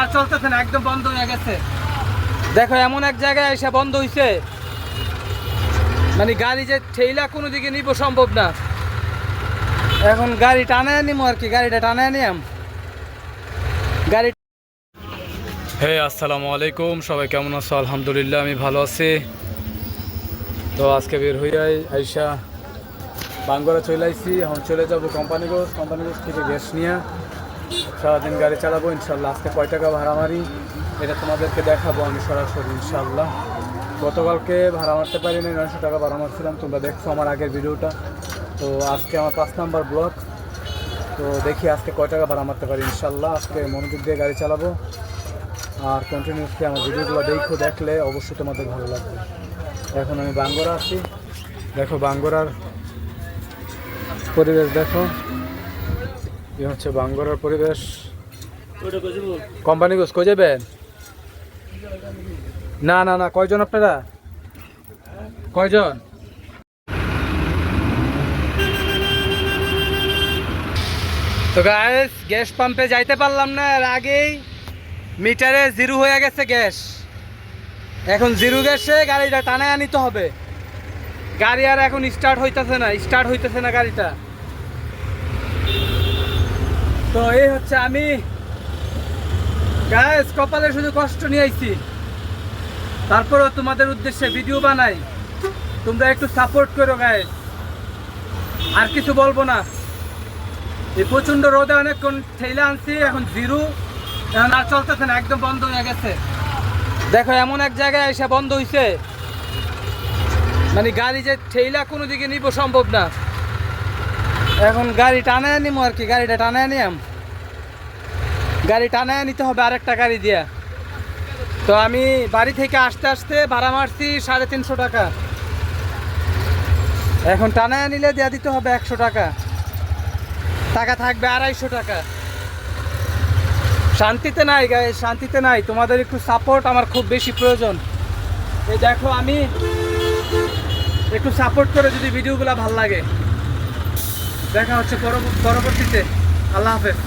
আর চলতেছে না, একদম বন্ধ হয়ে গেছে। দেখো এমন এক জায়গায় এসে বন্ধ হইছে, মানে গাড়ি যে ঠেলা কোনো দিকে নিব সম্ভব না। এখন গাড়ি টানায় নিমো আর কি, গাড়িটা টানায় নিয়াম গাড়ি। হে আসসালামু আলাইকুম, সবাই কেমন আছো? আলহামদুলিল্লাহ আমি ভালো আছি। তো আজকে বের হয়ে আইসা বাঙ্গরা চলে আইসি। এখন চলে যাবো কোম্পানিগঞ্জ থেকে গ্যাস নিয়ে সারাদিন গাড়ি চালাবো ইনশাল্লাহ। আজকে কয় টাকা ভাড়া মারি এটা তোমাদেরকে দেখাবো আমি সরাসরি ইনশাল্লাহ। গতকালকে ভাড়া মারতে পারিনি, 900 টাকা ভাড়া মারছিলাম, তোমরা দেখছো আমার আগের ভিডিওটা। তো আজকে আমার 5 নাম্বার ব্লক। তো দেখি আজকে কয় টাকা ভাড়া মারতে পারি ইনশাল্লাহ। আজকে মনোযোগ দিয়ে গাড়ি চালাবো আর কন্টিনিউসলি আমার ভিডিওগুলো দেখলে অবশ্যই তোমাদের ভালো লাগবে। এখন আমি বাঙ্গরা আছি, দেখো বাঙ্গরার পরিবেশ দেখো, এই হচ্ছে বাঙ্গরার পরিবেশ। কোম্পানিগঞ্জ কই যাবেন? না না না, কয়জন আপনারা? কয়জন? তো গাইস গ্যাস পাম্পে যাইতে পারলাম না, এর আগেই মিটারে জিরো হয়ে গেছে গ্যাস। এখন জিরো গ্যাসে গাড়িটা টানায় নিতে হবে। গাড়ি আর এখন স্টার্ট হইতেছে না গাড়িটা। তো এই হচ্ছে আমি গাইস, কপালে শুধু কষ্ট নিয়ে আইছি, তারপরেও তোমাদের উদ্দেশ্যে ভিডিও বানাই, তোমরা একটু সাপোর্ট করো গাইস। আর কিছু বলবো না। এই প্রচন্ড রোদে অনেকক্ষণ ঠেলে আনছি, এখন জিরো, এখন আর চলতেছে না, একদম বন্ধ হয়ে গেছে। দেখো এমন এক জায়গায় এসে বন্ধ হইছে, মানে গাড়ি যে ঠেলা কোনো দিকে নিব সম্ভব না। এখন গাড়ি টানায় নিমো আর কি, গাড়িটা টানায় নিয়াম গাড়ি টানায় নিতে হবে আরেকটা গাড়ি দিয়া। তো আমি বাড়ি থেকে আসতে আসতে ভাড়া মারছি 350 টাকা। এখন টানায় নিলে দেওয়া দিতে হবে 100 টাকা, টাকা থাকবে 250 টাকা। শান্তিতে নাই গায়ে, শান্তিতে নাই। তোমাদের একটু সাপোর্ট আমার খুব বেশি প্রয়োজন। এই দেখো আমি একটু সাপোর্ট করে যদি ভিডিওগুলো ভাল লাগে। দেখা হচ্ছে পরবর্তীতে। আল্লাহ হাফেজ।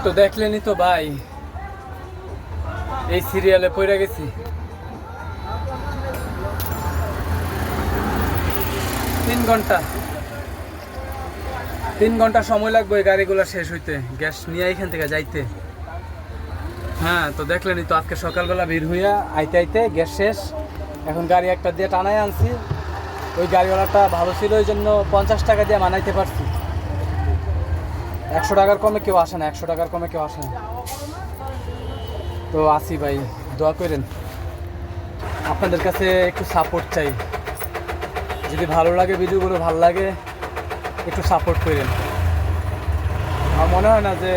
তো দেখলেনি তো ভাই, এই সিরিয়ালে পড়ে গেছি। 3 ঘন্টা সময় লাগবে এই গাড়িগুলো শেষ হইতে, গ্যাস নিয়ে এখান থেকে যাইতে। হ্যাঁ তো দেখলেনি তো, আজকে সকালবেলা বের হইয়া আইতে গ্যাস শেষ। এখন গাড়ি একটা দিয়ে টানায় আনছি, ওই গাড়িওয়ালাটা ভালো ছিল, ওই জন্য 50 টাকা দিয়ে মানাইতে পারছি। 100 টাকার কমে কেউ আসে না, 100 টাকার কমে কেউ আসে না। তো আসি ভাই, দোয়া করেন, আপনাদের কাছে একটু সাপোর্ট চাই। যদি ভালো লাগে ভিডিওগুলো, ভালো লাগে একটু সাপোর্ট করেন। আমার মনে হয় না যে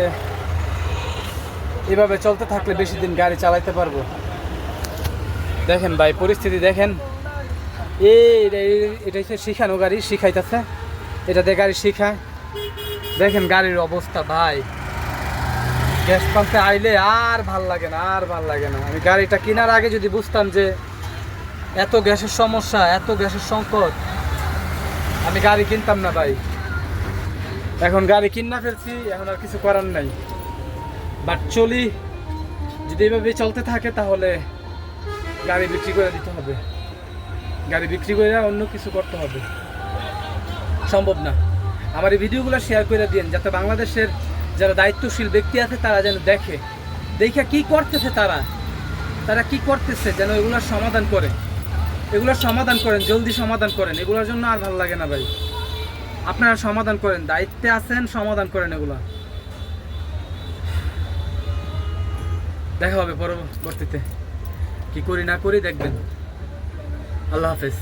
এভাবে চলতে থাকলে বেশি দিন গাড়ি চালাইতে পারবো। দেখেন ভাই পরিস্থিতি দেখেন, এটা হচ্ছে শিখানো গাড়ি, শিখাইতেছে, এটা দিয়ে গাড়ি শিখায়। দেখেন গাড়ির অবস্থা ভাই, গ্যাস পাম্পে আইলে আর ভাল লাগে না, আমি গাড়িটা কেনার আগে যদি বুঝতাম যে এত গ্যাসের সমস্যা, এত গ্যাসের সংকট, আমি গাড়ি কিনতাম না ভাই। এখন গাড়ি কিনা ফেলছি, এখন আর কিছু করার নাই। বাট চলি, যদি এভাবে চলতে থাকে তাহলে গাড়ি বিক্রি করে দিতে হবে, গাড়ি বিক্রি করে অন্য কিছু করতে হবে। সম্ভব না। আমার এই ভিডিওগুলো শেয়ার করে দিন, যাতে বাংলাদেশের যারা দায়িত্বশীল ব্যক্তি আছে তারা যেন দেখে কি করতেছে, তারা কি করতেছে, যেন এগুলোর সমাধান করেন, জলদি সমাধান করেন। এগুলোর জন্য আর ভালো লাগে না ভাই, আপনারা সমাধান করেন, দায়িত্বে আছেন, সমাধান করেন এগুলা। দেখা হবে পরবর্তীতে, কি করি না করি দেখবেন। আল্লাহ হাফেজ।